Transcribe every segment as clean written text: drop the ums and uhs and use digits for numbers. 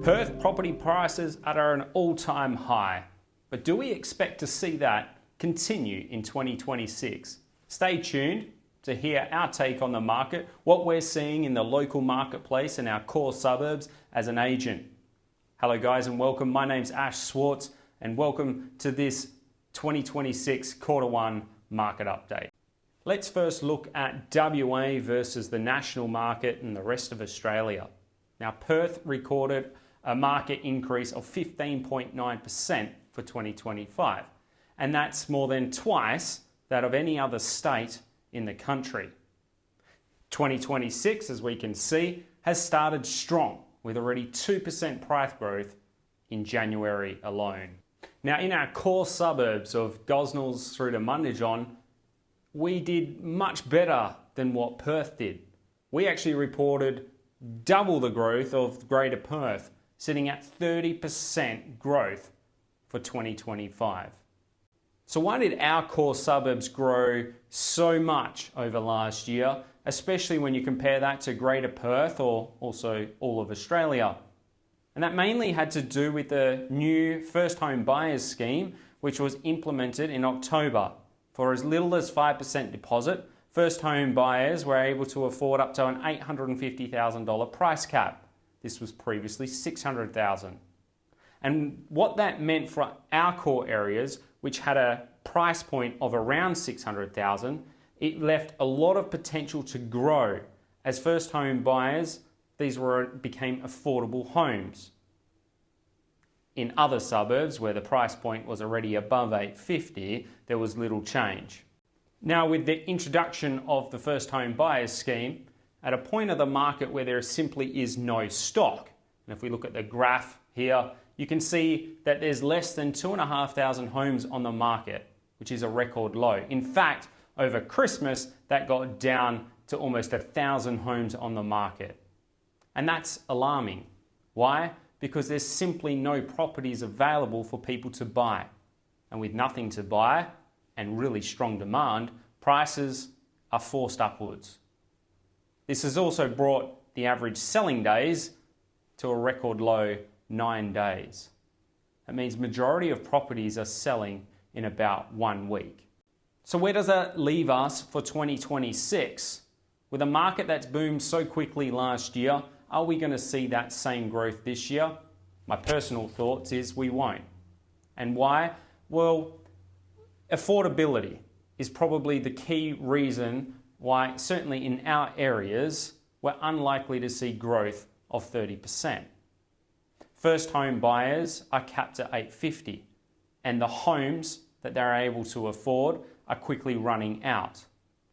Perth property prices are at an all-time high, but do we expect to see that continue in 2026? Stay tuned to hear our take on the market, what we're seeing in the local marketplace and our core suburbs as an agent. Hello guys and welcome. My name's Ash Swartz and welcome to this 2026 quarter one market update. Let's first look at WA versus the national market and the rest of Australia. Now, Perth recorded a market increase of 15.9% for 2025, and that's more than twice that of any other state in the country. 2026, as we can see, has started strong with already 2% price growth in January alone. Now, in our core suburbs of Gosnells through to Mundijong, we did much better than what Perth did. We actually reported double the growth of Greater Perth, sitting at 30% growth for 2025. So why did our core suburbs grow so much over last year, especially when you compare that to Greater Perth or also all of Australia? And that mainly had to do with the new first home buyers scheme, which was implemented in October. For as little as 5% deposit, first home buyers were able to afford up to an $850,000 price cap. This was previously $600,000. And what that meant for our core areas, which had a price point of around $600,000, it left a lot of potential to grow as first home buyers, became affordable homes. In other suburbs where the price point was already above $850,000, there was little change. Now, with the introduction of the first home buyers scheme, at a point of the market where there simply is no stock, and if we look at the graph here, you can see that there's less than 2,500 homes on the market, which is a record low. In fact, over Christmas, that got down to almost 1,000 homes on the market. And that's alarming. Why? Because there's simply no properties available for people to buy. And with nothing to buy and really strong demand, prices are forced upwards. This has also brought the average selling days to a record low 9 days. That means majority of properties are selling in about 1 week. So where does that leave us for 2026? With a market that's boomed so quickly last year, are we going to see that same growth this year? My personal thoughts is we won't. And why? Well, affordability is probably the key reason why, certainly in our areas, we're unlikely to see growth of 30%. First home buyers are capped at $850,000, and the homes that they're able to afford are quickly running out.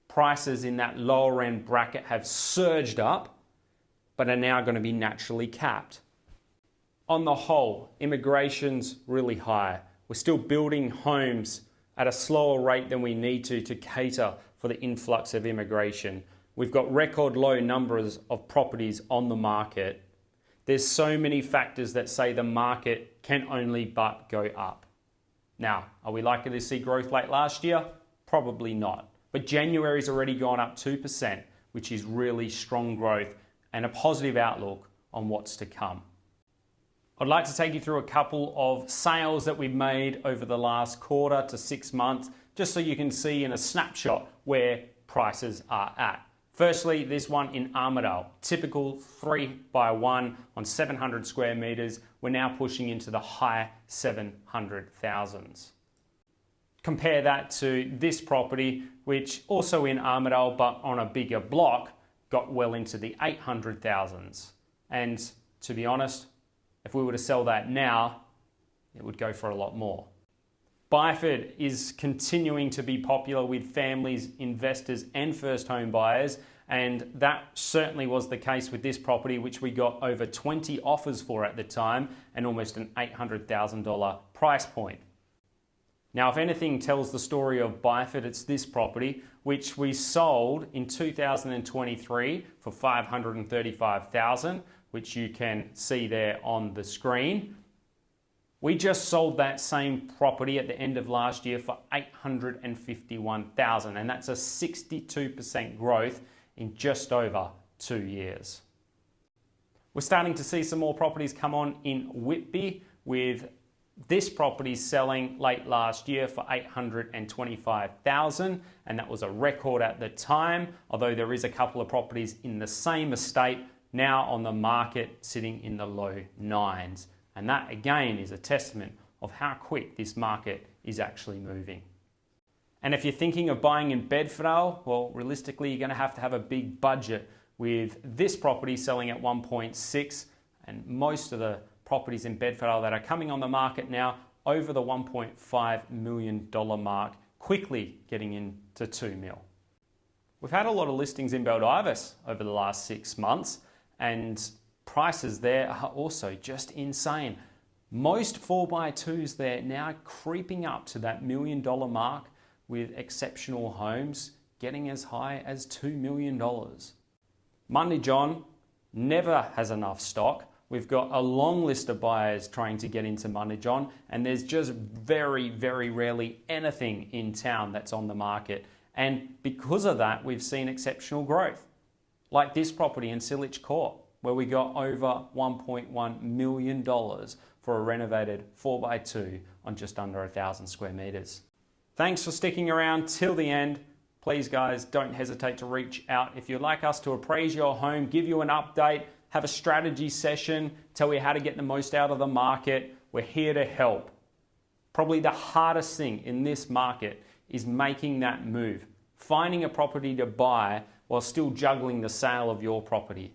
Prices in that lower end bracket have surged up, but are now going to be naturally capped. On the whole, immigration's really high. We're still building homes at a slower rate than we need to cater for the influx of immigration. We've got record low numbers of properties on the market. There's so many factors that say the market can only but go up. Now, are we likely to see growth like last year? Probably not. But January's already gone up 2%, which is really strong growth and a positive outlook on what's to come. I'd like to take you through a couple of sales that we've made over the last quarter to 6 months, just so you can see in a snapshot where prices are at. Firstly, this one in Armadale, typical 3x1 on 700 square meters. We're now pushing into the high 700,000s. Compare that to this property, which also in Armadale, but on a bigger block, got well into the 800,000s. And to be honest, if we were to sell that now, it would go for a lot more. Byford is continuing to be popular with families, investors and first home buyers, and that certainly was the case with this property, which we got over 20 offers for at the time and almost an $800,000 price point. Now, if anything tells the story of Byford, it's this property, which we sold in 2023 for $535,000, which you can see there on the screen. We just sold that same property at the end of last year for $851,000, and that's a 62% growth in just over 2 years. We're starting to see some more properties come on in Whitby, with this property selling late last year for $825,000, and that was a record at the time, although there is a couple of properties in the same estate now on the market sitting in the low nines. And that again is a testament of how quick this market is actually moving. And if you're thinking of buying in Bedfordale, well, realistically, you're going to have a big budget, with this property selling at 1.6, and most of the properties in Bedfordale that are coming on the market now over the $1.5 million mark, quickly getting into 2 mil. We've had a lot of listings in Baldivis over the last 6 months, and prices there are also just insane. Most 4x2s there now creeping up to that $1 million mark, with exceptional homes getting as high as $2 million. Mundijong never has enough stock. We've got a long list of buyers trying to get into Mundijong, and there's just very, very rarely anything in town that's on the market. And because of that, we've seen exceptional growth. Like this property in Sillich Court, where we got over $1.1 million for a renovated 4x2 on just under 1,000 square meters. Thanks for sticking around till the end. Please guys, don't hesitate to reach out if you'd like us to appraise your home, give you an update, have a strategy session, tell you how to get the most out of the market. We're here to help. Probably the hardest thing in this market is making that move, finding a property to buy while still juggling the sale of your property.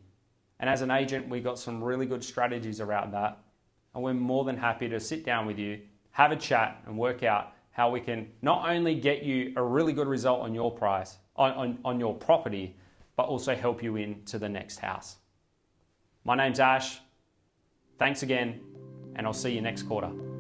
And as an agent, we've got some really good strategies around that. And we're more than happy to sit down with you, have a chat, and work out how we can not only get you a really good result on your price, on your property, but also help you into the next house. My name's Ash. Thanks again, and I'll see you next quarter.